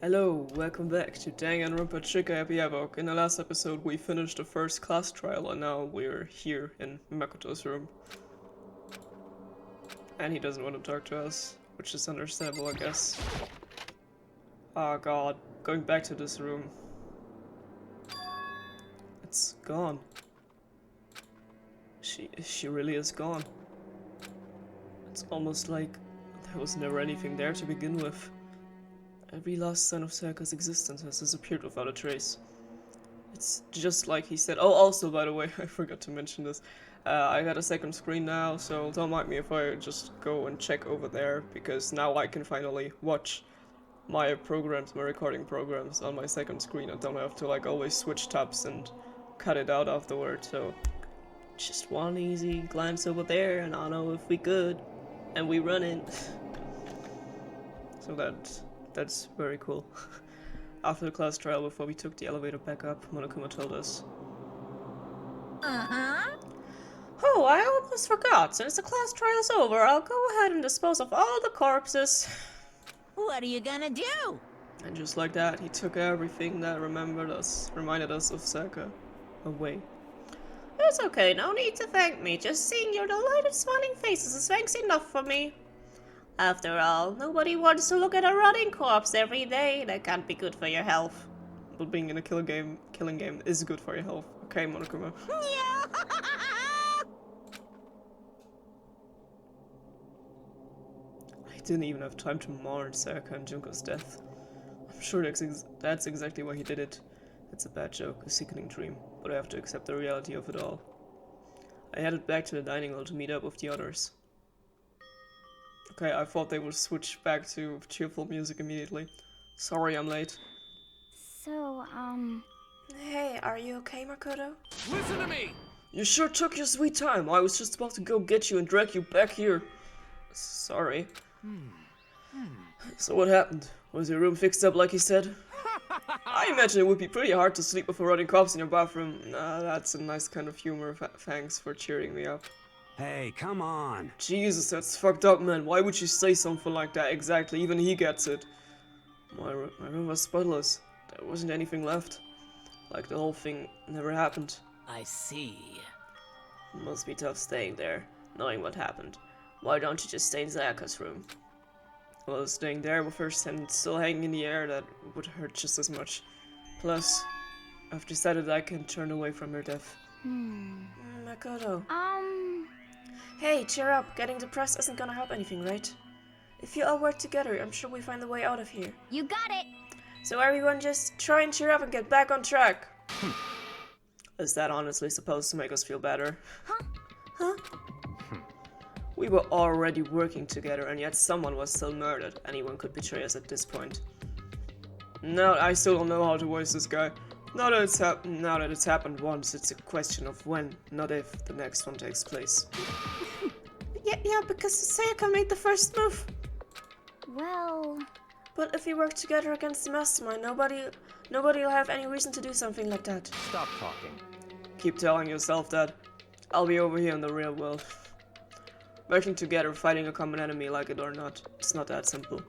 Hello, welcome back to Danganronpa Happy Havoc. In the last episode we finished the first class trial and now we're here in Makoto's room. And he doesn't want to talk to us, which is understandable, I guess. Oh god, going back to this room. It's gone. She really is gone. It's almost like there was never anything there to begin with. Every last sign of Sayaka's existence has disappeared without a trace. It's just like he said. Oh, also, by the way, I forgot to mention this. I got a second screen now, so don't mind me if I just go and check over there, because now I can finally watch my programs, my recording programs on my second screen. I don't have to like always switch tabs and cut it out afterward, so just one easy glance over there and I'll know if we good, and we run it. So that's very cool. After the class trial, before we took the elevator back up, Monokuma told us. Oh, I almost forgot. Since the class trial's over, I'll go ahead and dispose of all the corpses. What are you gonna do? And just like that, he took everything that reminded us of Sayaka away. It's okay, no need to thank me. Just seeing your delighted smiling faces is thanks enough for me. After all, nobody wants to look at a rotting corpse every day. That can't be good for your health. But being in a killing game is good for your health. Okay, Monokuma. Yeah. I didn't even have time to mourn Sayaka and Junko's death. I'm sure that's exactly why he did it. It's a bad joke, a sickening dream, but I have to accept the reality of it all. I headed back to the dining hall to meet up with the others. Okay, I thought they would switch back to cheerful music immediately. Sorry I'm late. So, Hey, are you okay, Makoto? Listen to me! You sure took your sweet time. I was just about to go get you and drag you back here. Sorry. So what happened? Was your room fixed up like you said? I imagine it would be pretty hard to sleep with a rotting corpse in your bathroom. That's a nice kind of humor. Thanks for cheering me up. Hey, come on. Jesus, that's fucked up, man. Why would you say something like that exactly? Even he gets it. My room was spotless. There wasn't anything left. Like the whole thing never happened. I see. It must be tough staying there, knowing what happened. Why don't you just stay in Sayaka's room? Well, staying there with her scent still hanging in the air, that would hurt just as much. Plus, I've decided I can turn away from her death. Makoto. Hey, cheer up. Getting depressed isn't gonna help anything, right? If you all work together, I'm sure we find a way out of here. you got it! So everyone just try and cheer up and get back on track. Is that honestly supposed to make us feel better? Huh? We were already working together and yet someone was still murdered. Anyone could betray us at this point. No, I still don't know how to voice this guy. Now that it's happened once, it's a question of when, not if, the next one takes place. Yeah, because Sayaka made the first move. Well, But if we work together against the mastermind, nobody will have any reason to do something like that. Stop talking. Keep telling yourself that. I'll be over here in the real world. Working together, fighting a common enemy, like it or not. It's not that simple.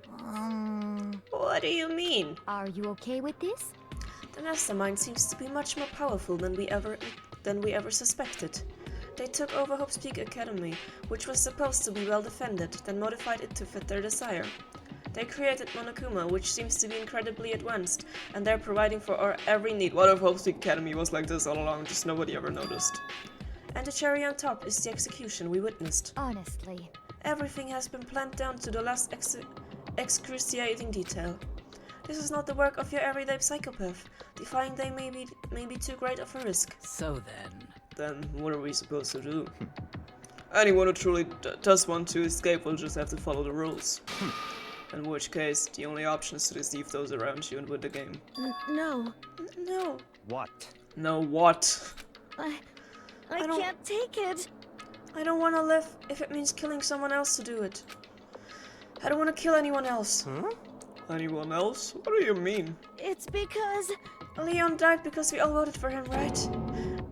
What do you mean? are you okay with this? The mastermind seems to be much more powerful than we ever suspected. They took over Hope's Peak Academy, which was supposed to be well defended, then modified it to fit their desire. They created Monokuma, which seems to be incredibly advanced, and they're providing for our every need. What if Hope's Peak Academy was like this all along, just nobody ever noticed? And the cherry on top is the execution we witnessed. Honestly. Everything has been planned down to the last excruciating detail. This is not the work of your everyday psychopath. Defying them may be too great of a risk. So Then what are we supposed to do? Anyone who truly does want to escape will just have to follow the rules. In which case, the only option is to deceive those around you and win the game. No. No, What? No, what? I don't- can't take it. I don't want to live if it means killing someone else to do it. I don't want to kill anyone else. Anyone else? What do you mean? It's because... Leon died because we all voted for him, right?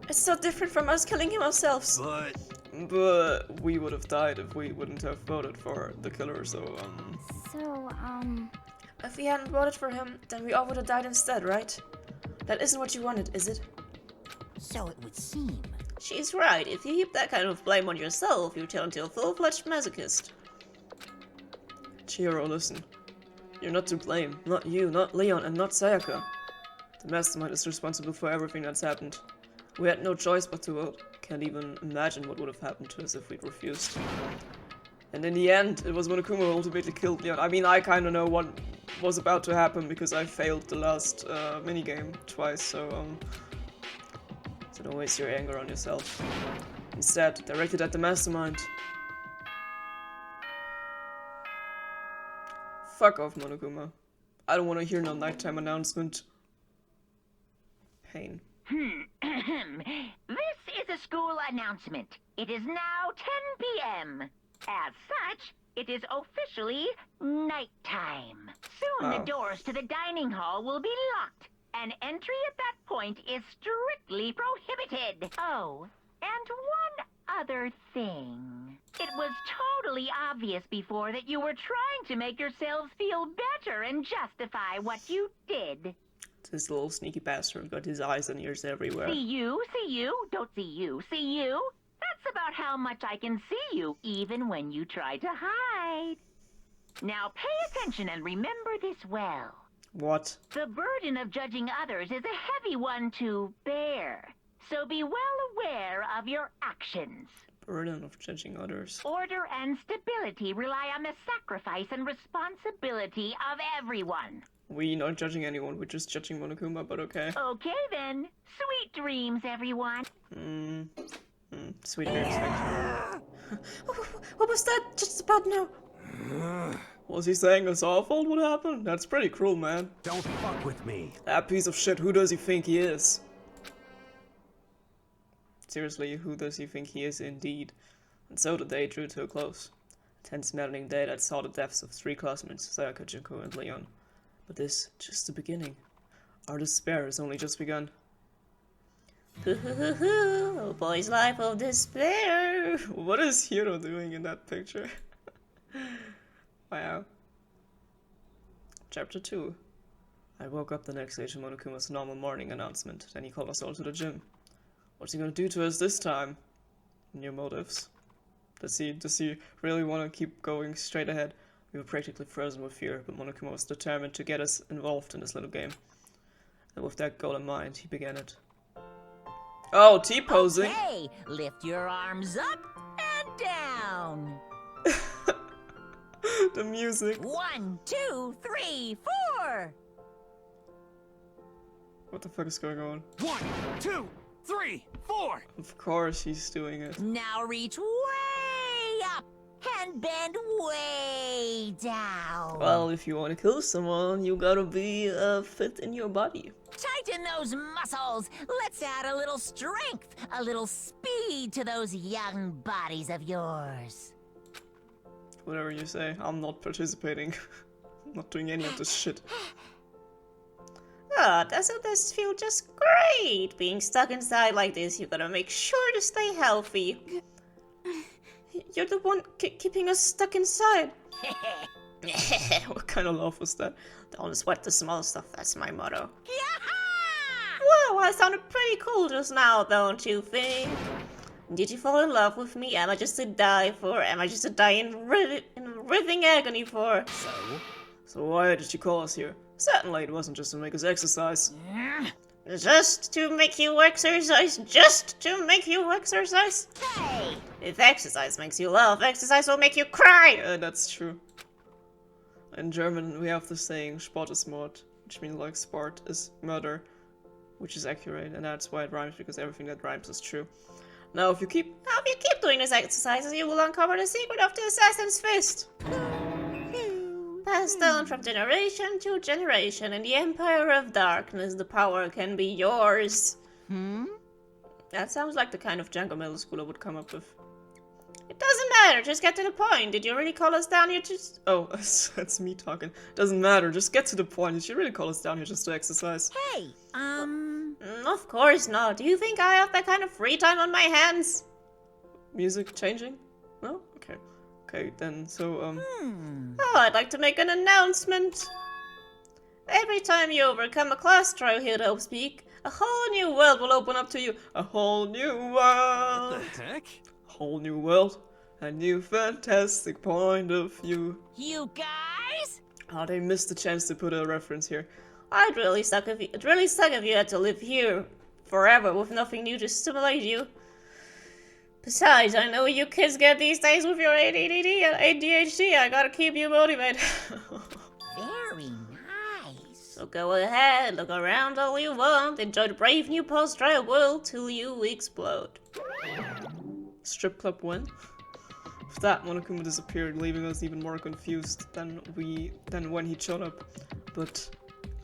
It's so different from us killing him ourselves. But we would have died if we wouldn't have voted for the killer, so, So, If we hadn't bought it for him, then we all would have died instead, right? That isn't what you wanted, is it? So it would seem. She's right. If you heap that kind of blame on yourself, you turn into a full-fledged masochist. Chihiro, listen. You're not to blame. Not you, not Leon, and not Sayaka. The mastermind is responsible for everything that's happened. We had no choice but to vote. Can't even imagine what would have happened to us if we'd refused. And in the end, it was Monokuma who ultimately killed Leon. I mean, I kinda know what was about to happen because I failed the last minigame twice, so don't waste your anger on yourself. Instead, direct it at the mastermind. Fuck off, Monokuma. I don't want to hear no nighttime announcement. Pain. This is a school announcement. It is now 10 p.m. As such, it is officially nighttime. Soon the doors to the dining hall will be locked, and entry at that point is strictly prohibited. Oh, and one other thing. It was totally obvious before that you were trying to make yourselves feel better and justify what you did. This little sneaky bastard got his eyes and ears everywhere. See you, don't see you, see you. That's about how much I can see you, even when you try to hide. Now pay attention and remember this well. What? The burden of judging others is a heavy one to bear, so be well aware of your actions. Burden of judging others. Order and stability rely on the sacrifice and responsibility of everyone. We not judging anyone, we're just judging Monokuma, but okay. Okay then. Sweet dreams, everyone. Sweet dreams, actually. What was that just about now? Was he saying it's our fault what happened? That's pretty cruel, man. Don't fuck with me. That piece of shit, who does he think he is? Seriously, who does he think he is indeed? And so the day drew to a close. A tense, maddening day that saw the deaths of 3 classmates, Sayaka, Junko, and Leon. But this, just the beginning. Our despair has only just begun. A boy's life of despair. What is Hiro doing in that picture? Wow. Chapter 2. I woke up the next day to Monokuma's normal morning announcement. Then he called us all to the gym. What's he gonna do to us this time? New motives. Does he really want to keep going straight ahead? We were practically frozen with fear, but Monokuma was determined to get us involved in this little game. And with that goal in mind, he began it. Oh, T-posing! Okay, lift your arms up and down. The music. 1, 2, 3, 4. What the fuck is going on? 1, 2, 3, 4. Of course he's doing it. Now reach way up and bend way down. Well, if you want to kill someone, you gotta be fit in your body. Tighten those muscles. Let's add a little strength, a little speed to those young bodies of yours. Whatever you say, I'm not participating. I'm not doing any of this shit. Ah, doesn't this feel just great? Being stuck inside like this, you gotta make sure to stay healthy. You're the one keeping us stuck inside. What kind of laugh was that? Don't sweat the small stuff, that's my motto. Yaha! Whoa, I sounded pretty cool just now, don't you think? Did you fall in love with me? Am I just to die for? Am I just to die in writhing agony for? So why did you call us here? Certainly it wasn't just to make us exercise. Just to make you exercise? Just to make you exercise? Hey! If exercise makes you laugh, exercise will make you cry! That's true. In German we have the saying Sport ist Mord, which means like sport is murder, which is accurate, and that's why it rhymes, because everything that rhymes is true. Now if you keep doing these exercises, you will uncover the secret of the assassin's fist. Passed down from generation to generation, in the Empire of Darkness, the power can be yours. That sounds like the kind of Django middle schooler would come up with. It doesn't matter, just get to the point. Did you really call us down here to... Oh, that's me talking. Doesn't matter, just get to the point. Did you really call us down here just to exercise? Hey, Of course not. Do you think I have that kind of free time on my hands? Music changing? No? Okay. Okay, then, so, Oh, I'd like to make an announcement. Every time you overcome a class trial here at Hope's Peak, a whole new world will open up to you. A whole new world. What the heck? Whole new world. A new fantastic point of view. You guys? Oh, they missed the chance to put a reference here. It'd really suck if you had to live here forever with nothing new to stimulate you. Besides, I know you kids get these days with your ADD and ADHD. I gotta keep you motivated. Very nice. So go ahead, look around all you want, enjoy the brave new post-trial world till you explode. Strip club when? With that, Monokuma disappeared, leaving us even more confused than when he showed up. But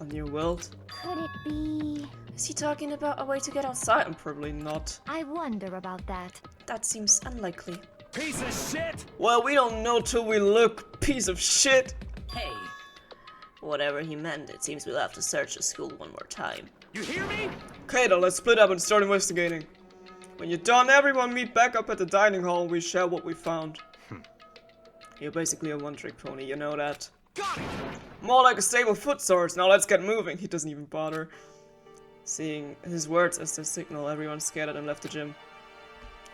a new world? Could it be? Is he talking about a way to get outside? Probably not. I wonder about that. That seems unlikely. Piece of shit! Well, we don't know till we look, piece of shit! Hey. Whatever he meant, it seems we'll have to search the school one more time. You hear me? Okay, then let's split up and start investigating. When you're done, everyone meet back up at the dining hall and we share what we found. You're basically a one-trick pony, you know that. Got it! More like a stable foot source, now let's get moving. He doesn't even bother. Seeing his words as their signal, everyone scattered and left the gym.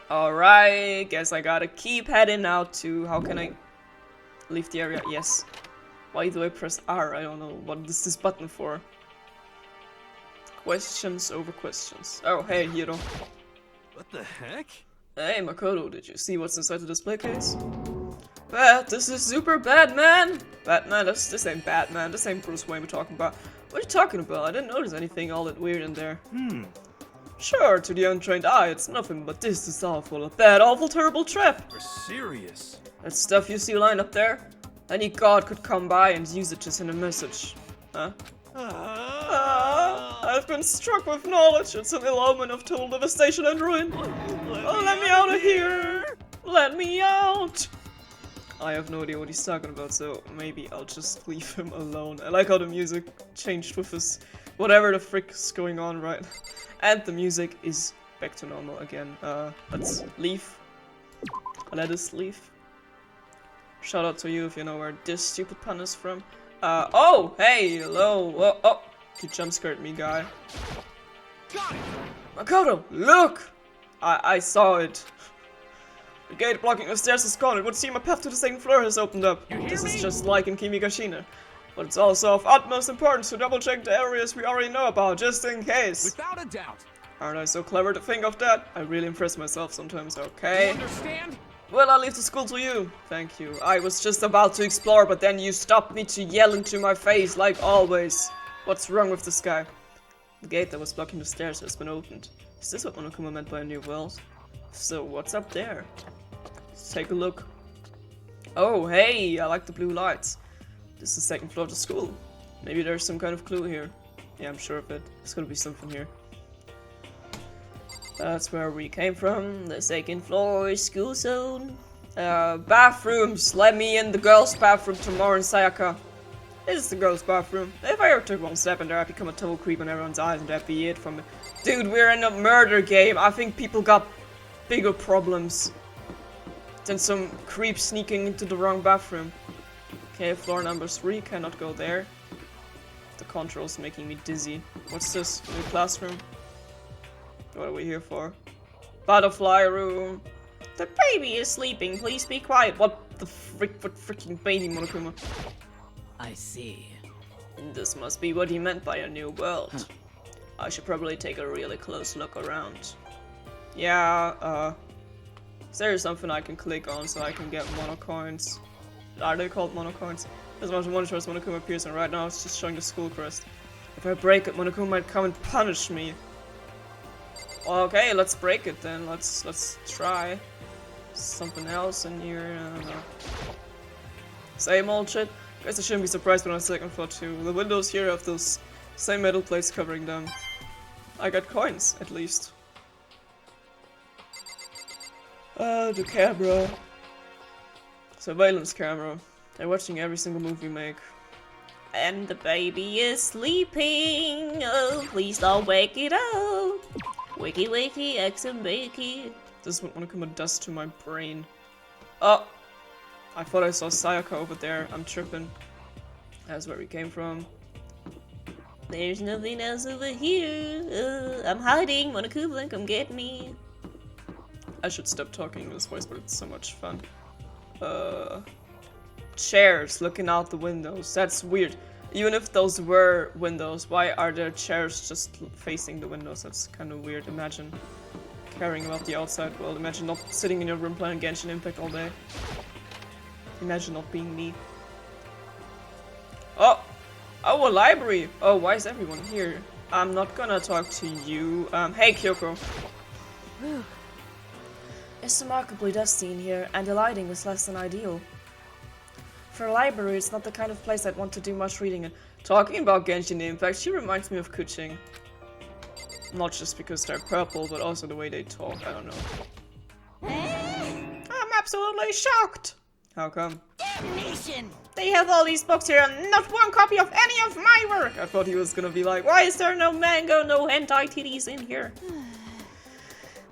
Alright, guess I gotta keep heading out to... How can I leave the area? Yes. Why do I press R? I don't know. What is this button for? Questions over questions. Oh, hey, Hiro. What the heck? Hey, Makoto, did you see what's inside the display case? This is super Batman! Batman, this ain't Batman, this ain't Bruce Wayne we're talking about. What are you talking about? I didn't notice anything all that weird in there. Sure, to the untrained eye, it's nothing, but this is awful. A bad, awful, terrible trap! You're serious? That stuff you see lying up there? Any god could come by and use it to send a message. Huh? I've been struck with knowledge. It's an ill omen of total devastation and ruin. Let me out of here! Let me out! I have no idea what he's talking about, so maybe I'll just leave him alone. I like how the music changed with his... whatever the frick is going on, right? And the music is back to normal again. Let's leave. Let us leave. Shout out to you if you know where this stupid pun is from. Oh! Hey! Hello! Oh! You jump scared me, guy. Got it! Makoto! Look! I saw it. The gate blocking the stairs is gone. It would seem a path to the second floor has opened up. This is just like in Kimigashina. But it's also of utmost importance to double check the areas we already know about, just in case. Without a doubt. Aren't I so clever to think of that? I really impress myself sometimes, You okay? understand? Well, I'll leave the school to you. Thank you. I was just about to explore, but then you stopped me to yell into my face, like always. What's wrong with this guy? The gate that was blocking the stairs has been opened. Is this what Monokuma meant by a new world? So, what's up there? Let's take a look. Oh, hey, I like the blue lights. This is the second floor of the school. Maybe there's some kind of clue here. Yeah, I'm sure of it. There's gonna be something here. That's where we came from. The second floor is school zone. Bathrooms. Let me in the girls' bathroom tomorrow in Sayaka. This is the girls' bathroom. If I ever took one step in there, I'd become a total creep in everyone's eyes, and that'd be it from it. Dude, we're in a murder game. I think people got bigger problems than some creep sneaking into the wrong bathroom. Okay, floor number 3, cannot go there. The control's making me dizzy. What's this? New classroom? What are we here for? Butterfly room. The baby is sleeping, please be quiet. What the frick? What freaking baby, Monokuma? I see. This must be what he meant by a new world. I should probably take a really close look around. Yeah, is there something I can click on so I can get monocoins? Are they called monocoins? There's much monitor as Monokuma appears, and right now it's just showing the school crest. If I break it, Monokuma might come and punish me. Okay, let's break it then. Let's try. Something else in here, I don't know. Same old shit. Guess I shouldn't be surprised when on second floor too. The windows here have those same metal plates covering them. I got coins, at least. The camera. Surveillance camera. They're watching every single move we make. And the baby is sleeping. Oh, please don't wake it up. Wakey wakey, eggs and bakey. This is what Monokuma does to my brain. Oh! I thought I saw Sayaka over there. I'm tripping. That's where we came from. There's nothing else over here. I'm hiding. Monokuma, come get me. I should stop talking in this voice, but it's so much fun. Chairs looking out the windows. That's weird. Even if those were windows, why are there chairs just facing the windows? That's kind of weird. Imagine caring about the outside world. Imagine not sitting in your room playing Genshin Impact all day. Imagine not being me. Oh! Oh, a library! Oh, why is everyone here? I'm not gonna talk to you. Hey, Kyoko. It's remarkably dusty in here, and the lighting is less than ideal. For a library, it's not the kind of place I'd want to do much reading in. Talking about Genshin Impact, she reminds me of Kuching. Not just because they're purple, but also the way they talk. I don't know. I'm absolutely shocked! How come? Damnation! They have all these books here and not one copy of any of my work! I thought he was gonna be like, why is there no manga, no hentai titties in here?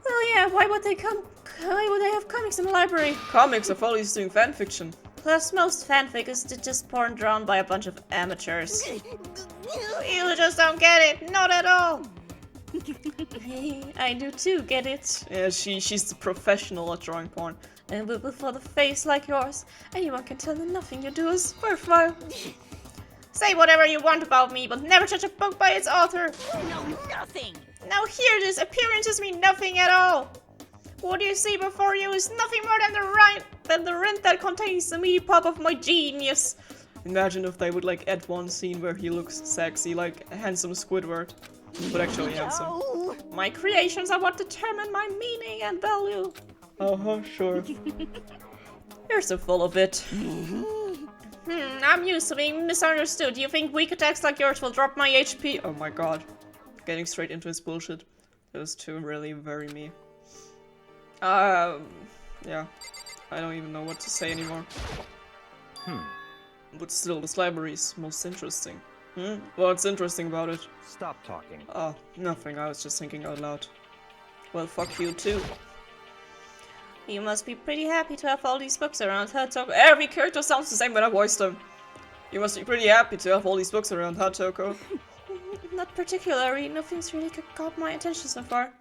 Well, yeah, why would they have comics in the library? Comics, I thought he was doing fanfiction. Plus, most fanfic is just porn drawn by a bunch of amateurs. You just don't get it, not at all! Hey, I do too get it. Yeah, she's the professional at drawing porn. And with a face like yours, anyone can tell that nothing you do is worthwhile. Say whatever you want about me, but never judge a book by its author. No, nothing! Now here, this appearances mean nothing at all. What you see before you is nothing more than the rent that contains the meaty pop of my genius. Imagine if they would like add one scene where he looks sexy, like a handsome Squidward. But actually handsome. No. My creations are what determine my meaning and value. Uh-huh, sure. You're so full of it. I'm used to being misunderstood. You think weak attacks like yours will drop my HP? Oh my god. Getting straight into his bullshit. Those two really very me. Yeah. I don't even know what to say anymore. But still, this library is most interesting. What's interesting about it? Stop talking. Oh, nothing. I was just thinking out loud. Well, fuck you too. You must be pretty happy to have all these books around, huh, Toko? Every character sounds the same when I voice them. You must be pretty happy to have all these books around, huh, Toko? Not particularly. Nothing's really caught my attention so far.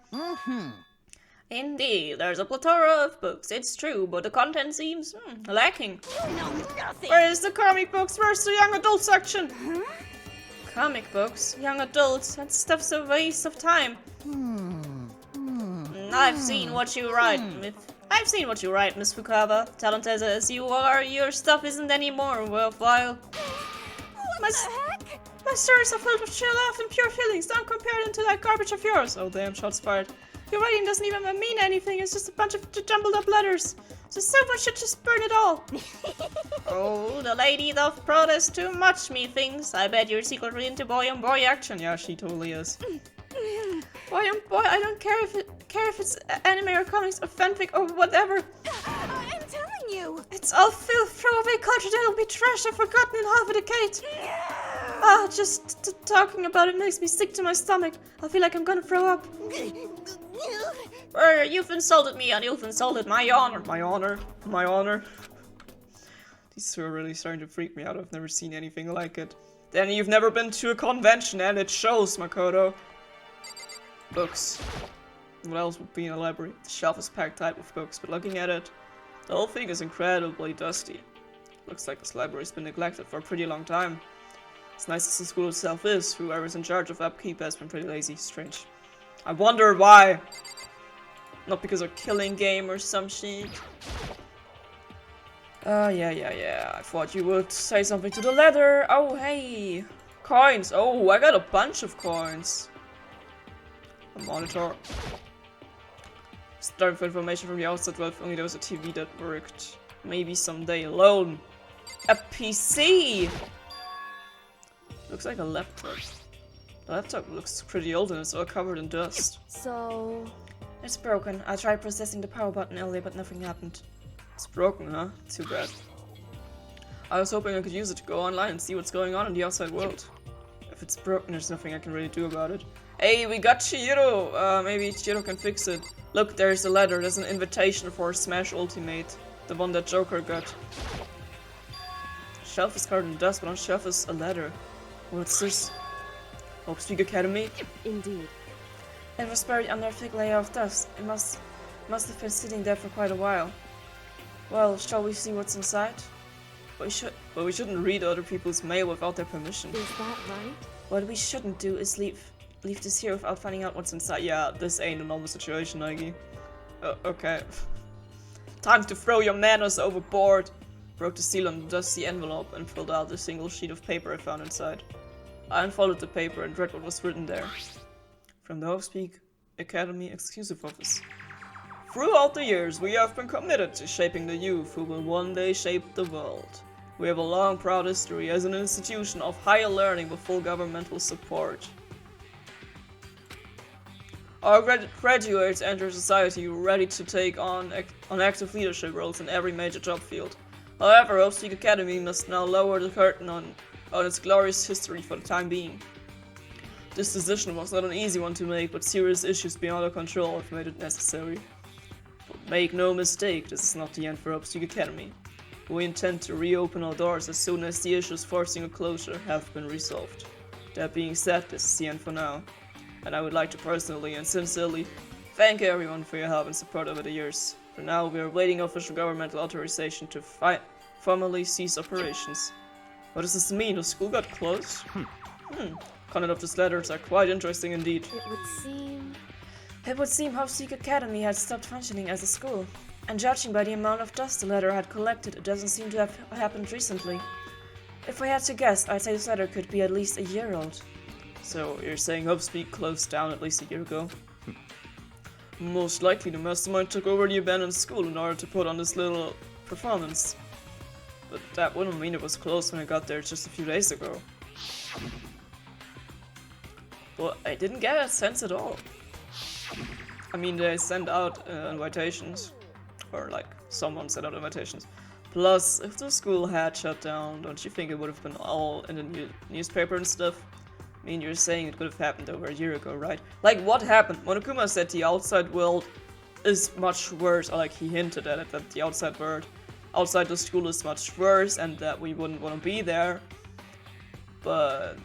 Indeed, there's a plethora of books, it's true, but the content seems lacking. No, nothing! Where is the comic books? Where's the young adult section? Comic books? Young adults? That stuff's a waste of time. I've seen what you write, Miss Fukawa. Talented as you are, your stuff isn't any more worthwhile. What the heck? My stories are filled with chill love and pure feelings. Don't compare them to that garbage of yours. Oh damn, shots fired. Your writing doesn't even mean anything. It's just a bunch of jumbled up letters. So someone should just burn it all. Oh, the lady of protest too much, methinks. I bet you're secretly into boy on boy action. Yeah, she totally is. Boy on boy, I don't care if it's anime or comics or fanfic or whatever. I'm telling you! It's all filth, throwaway culture that'll be trashed and forgotten in half a decade. Just talking about it makes me sick to my stomach. I feel like I'm gonna throw up. You've insulted me and you've insulted my honor. My honor. My honor. These two are really starting to freak me out. I've never seen anything like it. Then you've never been to a convention and it shows, Makoto. Books. What else would be in a library? The shelf is packed tight with books, but looking at it, the whole thing is incredibly dusty. Looks like this library's been neglected for a pretty long time. As nice as the school itself is, whoever's in charge of upkeep has been pretty lazy. Strange. I wonder why! Not because of killing game or some shit. Yeah. I thought you would say something to the letter. Oh, hey. Coins. Oh, I got a bunch of coins. A monitor. Starting for information from the outside world, if only there was a TV that worked. Maybe someday alone. A PC! Looks like a laptop. The laptop looks pretty old and it's all covered in dust. So... It's broken. I tried pressing the power button earlier, but nothing happened. It's broken, huh? Too bad. I was hoping I could use it to go online and see what's going on in the outside world. If it's broken, there's nothing I can really do about it. Hey, we got Chihiro! Maybe Chihiro can fix it. Look, there's a letter. There's an invitation for Smash Ultimate. The one that Joker got. Shelf is covered in dust, but on the shelf is a letter. What's this? Hope's Academy? Indeed. It was buried under a thick layer of dust. It must have been sitting there for quite a while. Well, shall we see what's inside? But we shouldn't read other people's mail without their permission. Is that right? What we shouldn't do is leave this here without finding out what's inside. Yeah, this ain't a normal situation, Nike. Okay. Time to throw your manners overboard! Broke the seal on the dusty envelope and pulled out the single sheet of paper I found inside. I unfolded the paper and read what was written there. From the Hopespeak Academy Exclusive Office. Throughout the years, we have been committed to shaping the youth who will one day shape the world. We have a long, proud history as an institution of higher learning with full governmental support. Our graduates enter society ready to take on active leadership roles in every major job field. However, Hopespeak Academy must now lower the curtain on its glorious history for the time being. This decision was not an easy one to make, but serious issues beyond our control have made it necessary. But make no mistake, this is not the end for Hopespeak Academy. We intend to reopen our doors as soon as the issues forcing a closure have been resolved. That being said, this is the end for now. And I would like to personally and sincerely thank everyone for your help and support over the years. For now, we are awaiting official governmental authorization to formally cease operations. What does this mean? The school got closed? Content of these letters are quite interesting indeed. It would seem Hopespeak Academy had stopped functioning as a school. And judging by the amount of dust the letter had collected, it doesn't seem to have happened recently. If I had to guess, I'd say this letter could be at least a year old. So, you're saying Hopespeak closed down at least a year ago? Most likely the mastermind took over the abandoned school in order to put on this little performance. But that wouldn't mean it was closed when I got there just a few days ago. But I didn't get that sense at all. I mean, they sent out invitations. Or like, someone sent out invitations. Plus, if the school had shut down, don't you think it would have been all in the newspaper and stuff? I mean, you're saying it could have happened over a year ago, right? Like, what happened? Monokuma said the outside world is much worse, or like he hinted at it, that the outside world, outside the school is much worse and that we wouldn't want to be there. But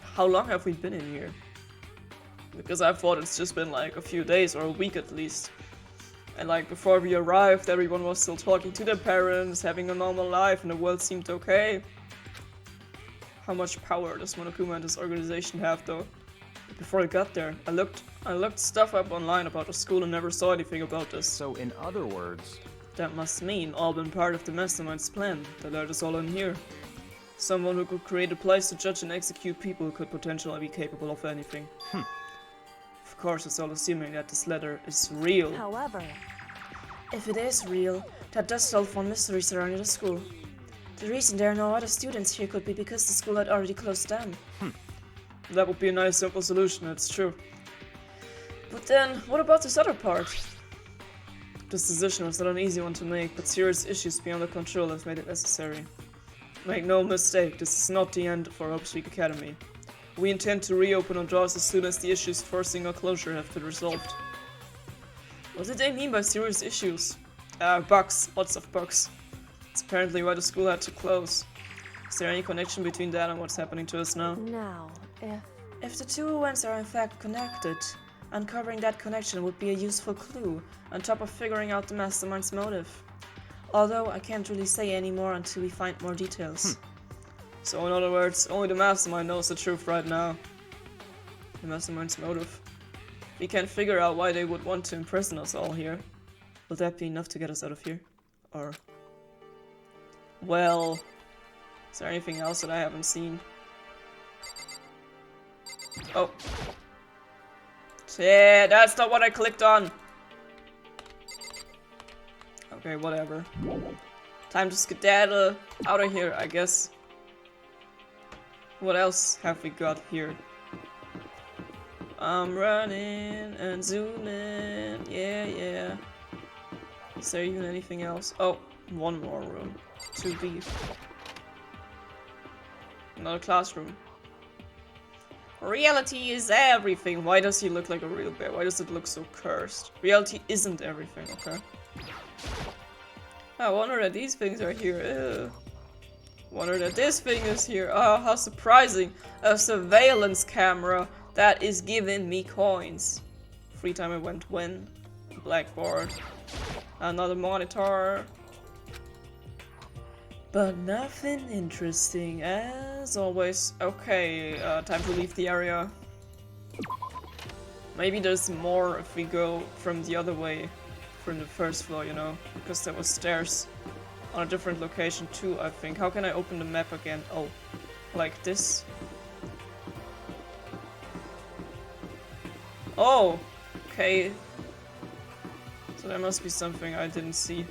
how long have we been in here? Because I thought it's just been like a few days or a week at least. And like before we arrived, everyone was still talking to their parents, having a normal life, and the world seemed okay. How much power does Monokuma and this organization have though? Before I got there, I looked stuff up online about the school and never saw anything about this. So in other words... That must mean all been part of the mastermind's plan that led us all in here. Someone who could create a place to judge and execute people who could potentially be capable of anything. Of course, it's all assuming that this letter is real. However, if it is real, that does solve one mystery surrounding the school. The reason there are no other students here could be because the school had already closed down. That would be a nice simple solution, that's true. But then, what about this other part? This decision was not an easy one to make, but serious issues beyond our control have made it necessary. Make no mistake, this is not the end for Hopespeak Academy. We intend to reopen our doors as soon as the issues forcing our closure have been resolved. What did they mean by serious issues? Bugs. Lots of bugs. It's apparently why the school had to close. Is there any connection between that and what's happening to us now? now, If the two events are in fact connected, uncovering that connection would be a useful clue, on top of figuring out the mastermind's motive. Although I can't really say any more until we find more details. So in other words, only the mastermind knows the truth right now. The mastermind's motive. We can't figure out why they would want to imprison us all here. Will that be enough to get us out of here? Or... well... is there anything else that I haven't seen? Oh. Yeah, that's not what I clicked on! Okay, whatever. Time to skedaddle out of here, I guess. What else have we got here? I'm running and zooming, yeah. Is there even anything else? Oh, one more room. 2B. Another classroom. Reality is everything. Why does he look like a real bear? Why does it look so cursed? Reality isn't everything, okay? I wonder that these things are here. Ew. Wonder that this thing is here. Oh, how surprising. A surveillance camera that is giving me coins. Free time I went win. Blackboard. Another monitor. But nothing interesting as always. Okay, time to leave the area. Maybe there's more if we go from the other way. From the first floor, you know. Because there was stairs on a different location too, I think. How can I open the map again? Oh, like this. Oh, okay. So there must be something I didn't see.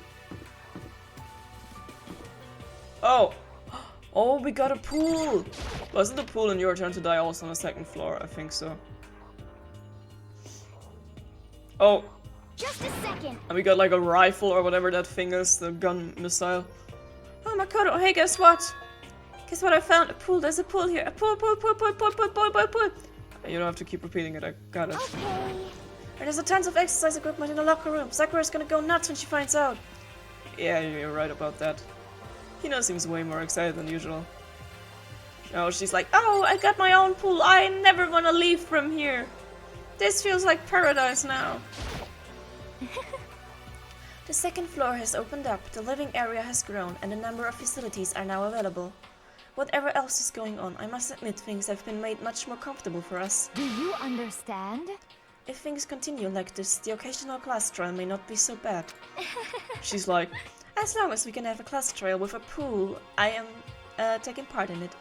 Oh! Oh, we got a pool! Wasn't the pool in Your Turn to Die also on the second floor? I think so. Oh! Just a second. And we got like a rifle or whatever that thing is, the gun missile. Oh, Makoto, hey, guess what? Guess what I found? A pool. There's a pool here. A pool, pool, pool, pool, pool, pool, pool, pool, pool. You don't have to keep repeating it, I got it. Okay. And there's a tons of exercise equipment in the locker room. Sakura's gonna go nuts when she finds out. Yeah, you're right about that. Hina seems way more excited than usual. Oh, she's like, oh, I got my own pool. I never wanna leave from here. This feels like paradise now. The second floor has opened up, the living area has grown, and a number of facilities are now available. Whatever else is going on, I must admit things have been made much more comfortable for us. Do you understand? If things continue like this, the occasional class trial may not be so bad. She's like, As long as we can have a class trial with a pool, I am taking part in it.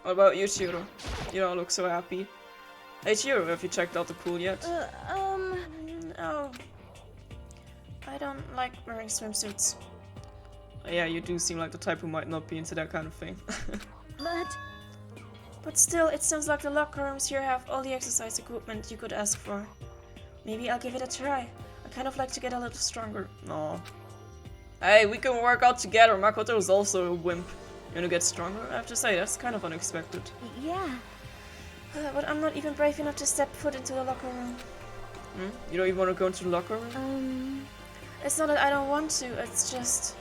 what about you, Chiro? You don't look so happy. Hey, Chiro, have you checked out the pool yet? No. I don't like wearing swimsuits. Yeah, you do seem like the type who might not be into that kind of thing. But still, it sounds like the locker rooms here have all the exercise equipment you could ask for. Maybe I'll give it a try. I kind of like to get a little stronger. No. Hey, we can work out together. Makoto is also a wimp. You wanna get stronger? I have to say, that's kind of unexpected. Yeah. But I'm not even brave enough to step foot into the locker room. You don't even want to go into the locker room? It's not that I don't want to, it's just...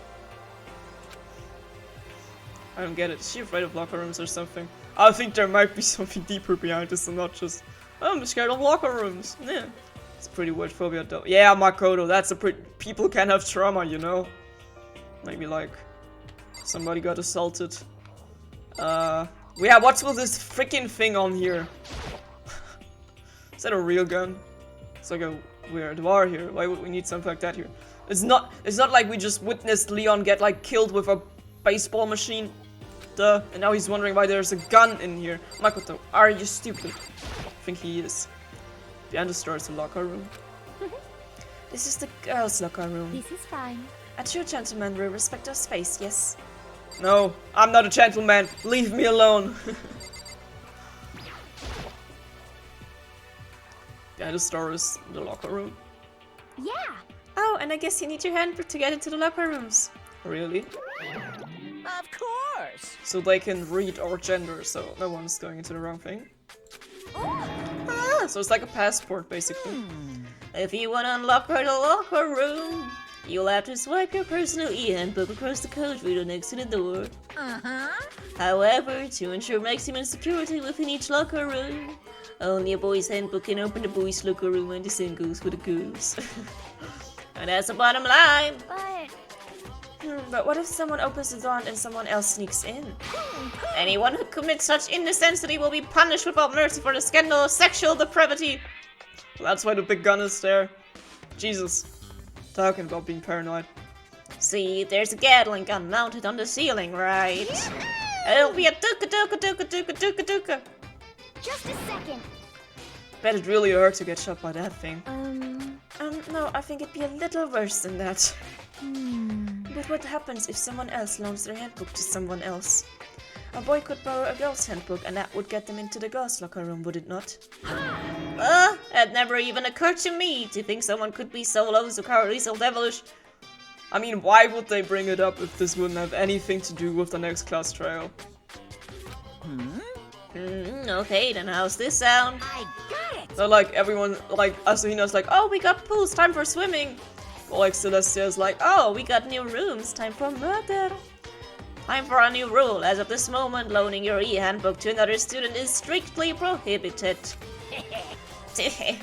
I don't get it. Is she afraid of locker rooms or something? I think there might be something deeper behind this and not just, oh, I'm scared of locker rooms. Yeah. It's a pretty weird phobia though. Yeah, Makoto, that's a pretty... People can have trauma, you know? Maybe like... Somebody got assaulted. Yeah, what's with this freaking thing on here? Is that a real gun? It's like a weird war here. Why would we need something like that here? It's not like we just witnessed Leon get like killed with a baseball machine. Duh. And now he's wondering why there's a gun in here. Makoto, are you stupid? I think he is. Behind the store is the locker room. This is the girls' locker room. This is fine. A true gentleman will respect our space, yes? No, I'm not a gentleman. Leave me alone. Behind the store is the locker room. Yeah. Oh, and I guess you need your handbook to get into the locker rooms. Really? Of course. So they can read our gender, so no one's going into the wrong thing. Ah, so it's like a passport, basically. If you want to unlock the locker room, you'll have to swipe your personal e-handbook across the code reader next to the door. However, to ensure maximum security within each locker room, only a boy's handbook can open the boys' locker room, and the same goes for the girls. And that's the bottom line. But what if someone opens the door and someone else sneaks in? Anyone who commits such indecency will be punished without mercy for the scandal of sexual depravity. Well, that's why the big gun is there. Jesus. Talking about being paranoid. See, there's a Gatling gun mounted on the ceiling, right? It'll be a dooka. Just a second. Bet it really hurt to get shot by that thing. No, I think it'd be a little worse than that. But what happens if someone else loans their handbook to someone else? A boy could borrow a girl's handbook and that would get them into the girls' locker room, would it not? It never even occurred to me to think someone could be so low, so cowardly, so devilish. I mean, why would they bring it up if this wouldn't have anything to do with the next class trial? Okay, then how's this sound? I got it. So like everyone, like Asuhina's like, oh, we got pools, time for swimming. Or like Celestia's like, oh, we got new rooms, time for murder. Time for a new rule. As of this moment, loaning your e-handbook to another student is strictly prohibited.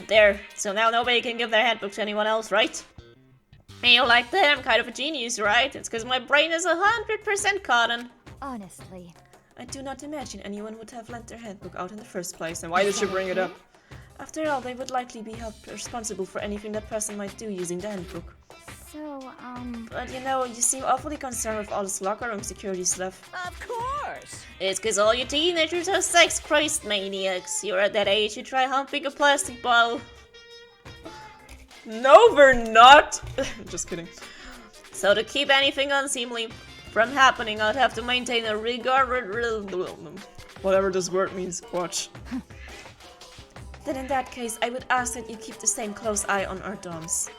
There, so now nobody can give their handbook to anyone else, right? You like that? I'm kind of a genius, right? It's because my brain is 100% cotton. Honestly. I do not imagine anyone would have lent their handbook out in the first place. And why did you bring it up? After all, they would likely be held responsible for anything that person might do using the handbook. So, But you know, you seem awfully concerned with all this locker room security stuff. Of course. It's because all you teenagers are sex crazed maniacs. You're at that age you try humping a plastic bottle. No, we're not! Just kidding. So to keep anything unseemly from happening, I'd have to maintain a Whatever this word means, watch. Then in that case, I would ask that you keep the same close eye on our dorms.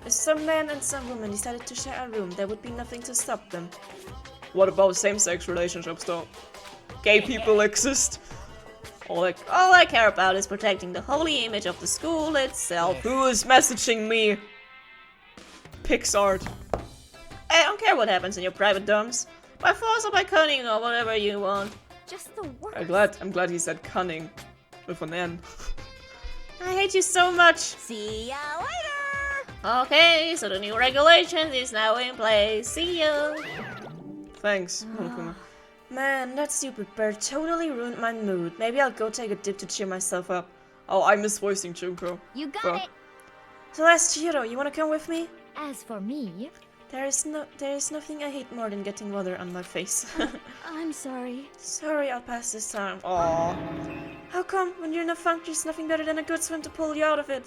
If some man and some woman decided to share a room, there would be nothing to stop them. What about same-sex relationships though? Gay people exist. All I care about is protecting the holy image of the school itself. Who is messaging me? Pixart. I don't care what happens in your private dorms. By force or by cunning or whatever you want. just the worst. I'm glad he said cunning. With an N. I hate you so much. See ya later. Okay, so the new regulations is now in place. See ya. Thanks, Monokuma. Man, that stupid bird totally ruined my mood. Maybe I'll go take a dip to cheer myself up. Oh, I miss voicing Junko. You got Well. it. Celeste, Chihiro, you wanna come with me? As for me, There is nothing I hate more than getting water on my face. I'm sorry. Sorry, I'll pass this time. Aww. How come? When you're in a funk, there's nothing better than a good swim to pull you out of it.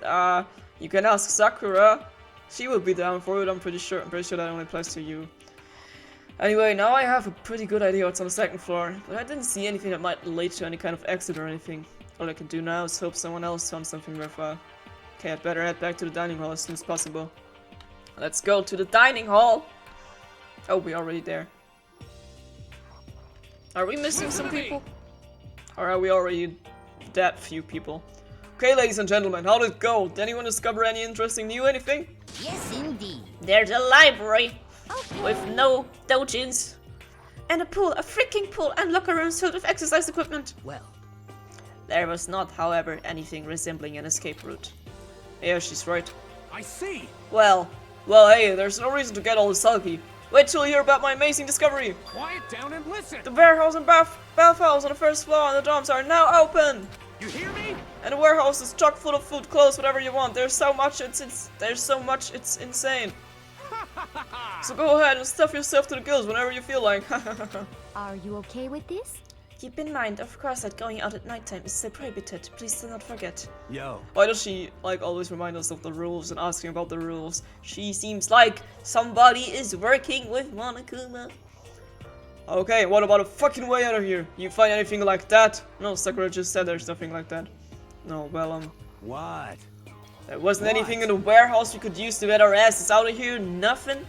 You can ask Sakura. She will be down for it, I'm pretty sure. I'm pretty sure that only applies to you. Anyway, now I have a pretty good idea what's on the second floor, but I didn't see anything that might lead to any kind of exit or anything. All I can do now is hope someone else found something worthwhile. Okay, I'd better head back to the dining hall as soon as possible. Let's go to the dining hall! Oh, we're already there. Are we missing some people? Or are we already that few people? Okay, ladies and gentlemen, how did it go? Did anyone discover any interesting new anything? Yes, indeed. There's a library Okay. with no dojins. And a pool, a freaking pool, and locker rooms filled with exercise equipment. Well, There was not, however, anything resembling an escape route. Yeah, she's right. I see. Well, hey, there's no reason to get all sulky. Wait till you hear about my amazing discovery. Quiet down and listen. The warehouse and bathhouse on the first floor and the dorms are now open. You hear me? And the warehouse is chock full of food, clothes, whatever you want. There's so much, it's insane. So go ahead and stuff yourself to the gills whenever you feel like. Are you okay with this? Keep in mind, of course, that going out at nighttime is still prohibited. Please do not forget. Yo. Why does she, like, always remind us of the rules and asking about the rules? She seems like somebody is working with Monokuma. Okay, what about a fucking way out of here? You find anything like that? No, Sakura just said there's nothing like that. No, well, What? there wasn't What? anything in the warehouse we could use to get our asses out of here? Nothing?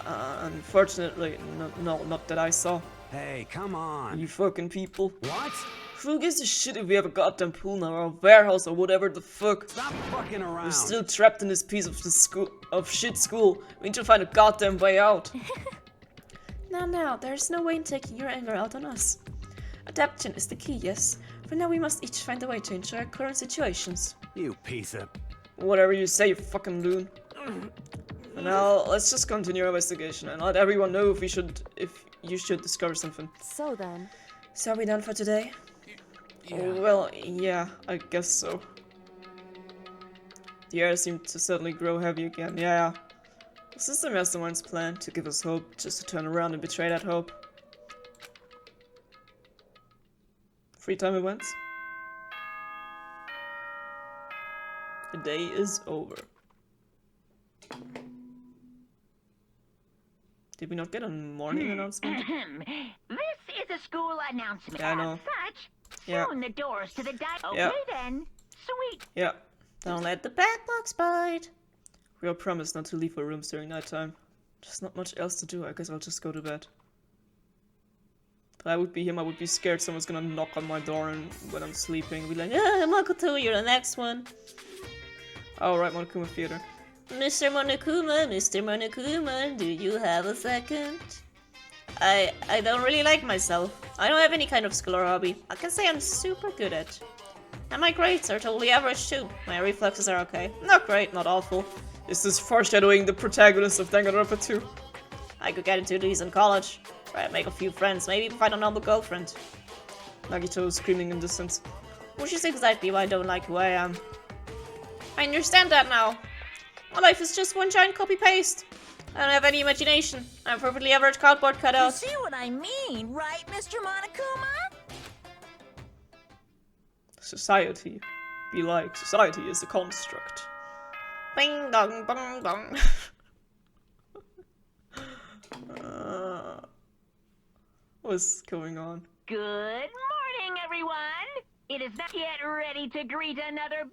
Unfortunately, no, not that I saw. Hey, come on. You fucking people. What? Who gives a shit if we have a goddamn pool now, or a warehouse, or whatever the fuck? Stop fucking around. We're still trapped in this piece of shit school. We need to find a goddamn way out. Now, there's no way in taking your anger out on us. Adaptation is the key, yes. For now, we must each find a way to enjoy our current situations. You piece of... Whatever you say, you fucking loon. For now, let's just continue our investigation and let everyone know if you should discover something. So then, So are we done for today? Oh, well, yeah, I guess so. The air seemed to suddenly grow heavy again, yeah. Was this the Mastermind's plan to give us hope, just to turn around and betray that hope? Free time events? The day is over. Did we not get a morning announcement? This is a school announcement. Yeah, I know. As such, Yeah. soon the doors to the Okay Yeah. then. Sweet. Yeah. Don't let the bad bugs bite. We are promised not to leave our rooms during nighttime. There's not much else to do, I guess I'll just go to bed. If I would be him, I would be scared someone's gonna knock on my door and when I'm sleeping. Be like, Makoto, you're the next one. oh right, Monokuma Theater. Mr. Monokuma, do you have a second? I don't really like myself. I don't have any kind of skill or hobby. I can say I'm super good at. And my grades are totally average too. My reflexes are okay. Not great, not awful. Is this foreshadowing the protagonist of Danganronpa 2? I could get into decent college. Try to make a few friends, maybe find a normal girlfriend. Nagito screaming in distance. Which is exactly why I don't like who I am. I understand that now. My life is just one giant copy-paste. I don't have any imagination. I'm a perfectly average cardboard You cutout. see what I mean, right, Mr. Monokuma? Society. Be like, society is a construct. Bing dong bong bong. What's going on? Good morning, everyone. It is not yet ready to greet another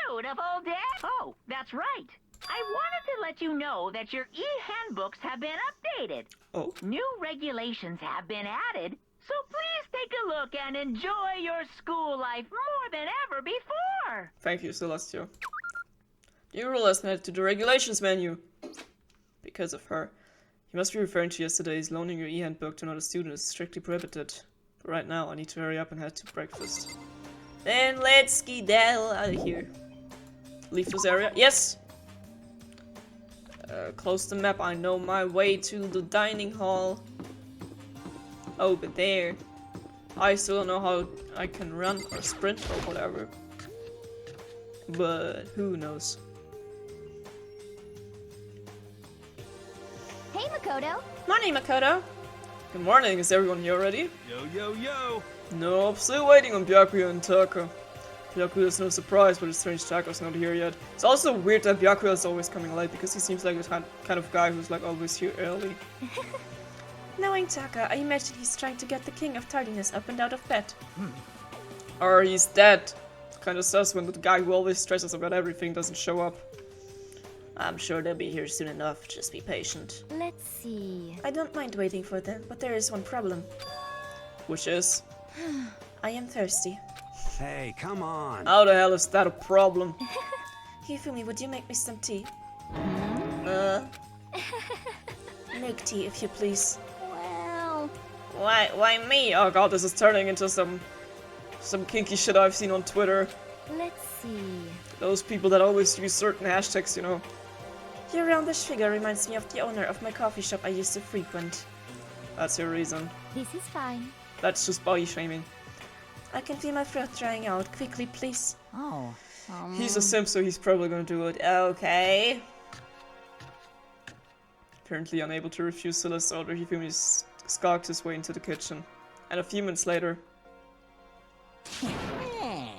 beautiful day. Oh, that's right. I wanted to let you know that your e-handbooks have been updated. Oh, New regulations have been added, so please take a look and enjoy your school life more than ever before. thank you, Celestio. New rule has been added to the regulations menu. Because of her. You must be referring to yesterday's loaning your e-handbook to another student is strictly prohibited. But right now, I need to hurry up and head to breakfast. Then let's skedaddle out of here. Leave this area? Yes! Close the map, I know my way to the dining hall. Over there. I still don't know how I can run or sprint or whatever. But who knows? Hey, Makoto. Morning, Makoto. Good morning, is everyone here already? Yo, yo, yo! No, I'm still waiting on Byakuya and Taka. Byakuya is no surprise, but his strange Taka's not here yet. It's also weird that Byakuya is always coming late, because he seems like the kind of guy who's like always here early. Knowing Taka, I imagine he's trying to get the king of tardiness up and out of bed. Or he's dead. Kinda sus when the guy who always stresses about everything doesn't show up. I'm sure they'll be here soon enough, just be patient. Let's see. I don't mind waiting for them, but there is one problem. Which is... I am thirsty. Hey, come on! How the hell is that a problem? Hifumi, would you make me some tea? Milk tea, if you please. Well, Why me? Oh god, this is turning into some kinky shit I've seen on Twitter. let's see. Those people that always use certain hashtags, you know. Your roundish figure reminds me of the owner of my coffee shop I used to frequent. That's your reason. This is fine. That's just body shaming. I can feel my throat drying out. Quickly, please. Oh, He's a simp, so he's probably gonna do it. Okay. Apparently unable to refuse Silas' order, Hifumi skulked his way into the kitchen. And a few minutes later...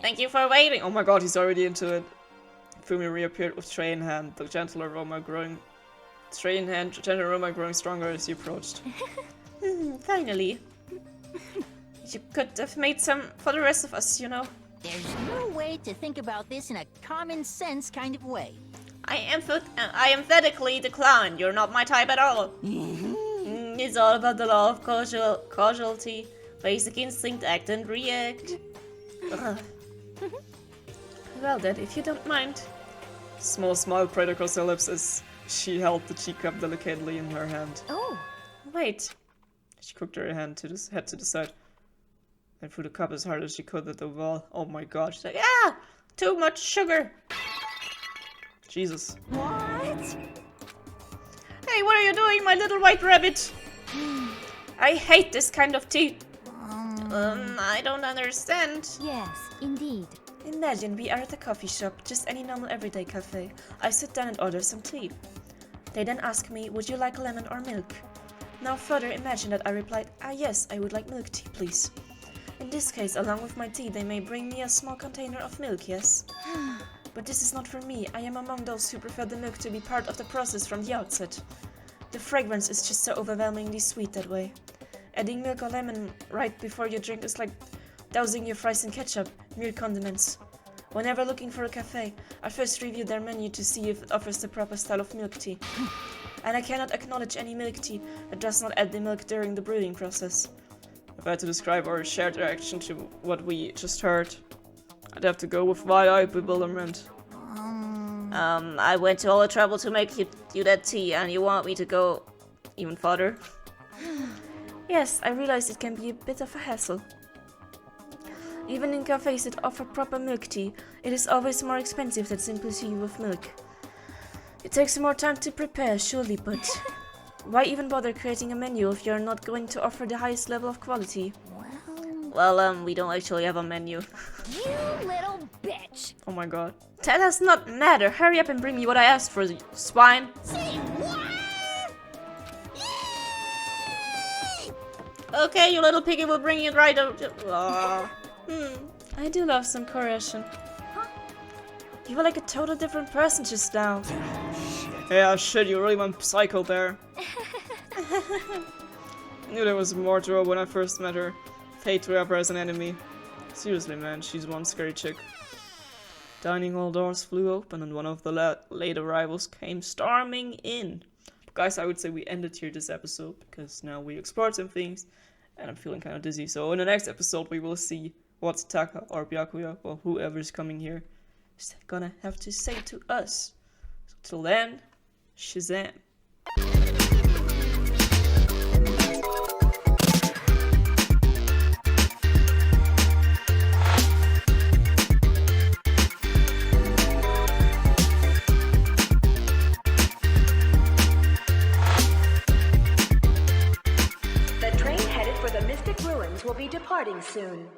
Thank you for waiting. Oh my god, he's already into it. Hifumi reappeared with tray in hand, the gentle aroma growing... Tray in hand, gentle aroma growing stronger as he approached. Finally. You could have made some for the rest of us, you know. there's no way to think about this in a common sense kind of way. I emphatically decline. You're not my type at all. It's all about the law of causality. Basic instinct, act and react. Ugh. Well then, if you don't mind. Small smile played across her lips as she held the teacup delicately in her hand. Oh, Wait. She crooked her head to the side. And threw the cup as hard as she could at the wall. Oh my god. She's like, Ah! Too much sugar. Jesus. What? Hey, what are you doing, my little white rabbit? I hate this kind of tea. I don't understand. yes, indeed. Imagine we are at a coffee shop, just any normal everyday cafe. I sit down and order some tea. They then ask me, would you like lemon or milk? Now further imagine that I replied, ah yes, I would like milk tea, please. In this case, along with my tea, they may bring me a small container of milk, yes? But this is not for me. I am among those who prefer the milk to be part of the process from the outset. The fragrance is just so overwhelmingly sweet that way. Adding milk or lemon right before you drink is like dousing your fries in ketchup, mere condiments. Whenever looking for a cafe, I first review their menu to see if it offers the proper style of milk tea. And I cannot acknowledge any milk tea that does not add the milk during the brewing process. If I had to describe our shared reaction to what we just heard, I'd have to go with wide-eyed bewilderment. I went to all the trouble to make you that tea, and you want me to go even further? Yes, I realize it can be a bit of a hassle. Even in cafes that offer proper milk tea, it is always more expensive than simply tea with milk. It takes more time to prepare, surely, but why even bother creating a menu if you're not going to offer the highest level of quality? Well, we don't actually have a menu. You little bitch. Oh my god. That does not matter. Hurry up and bring me what I asked for, swine. Say what? Okay, you little piggy will bring it right out. I do love some Korean. You were like a total different person just now. Yeah, shit, you really went psycho there. I knew there was more to her when I first met her. Hate to have her as an enemy. Seriously, man, she's one scary chick. Dining hall doors flew open and one of the late arrivals came storming in. But guys, I would say we ended here this episode because now we explored some things and I'm feeling kind of dizzy. So in the next episode we will see what Taka or Byakuya or whoever's coming here is gonna have to say to us. So till then, Shazam. The train headed for the Mystic Ruins will be departing soon.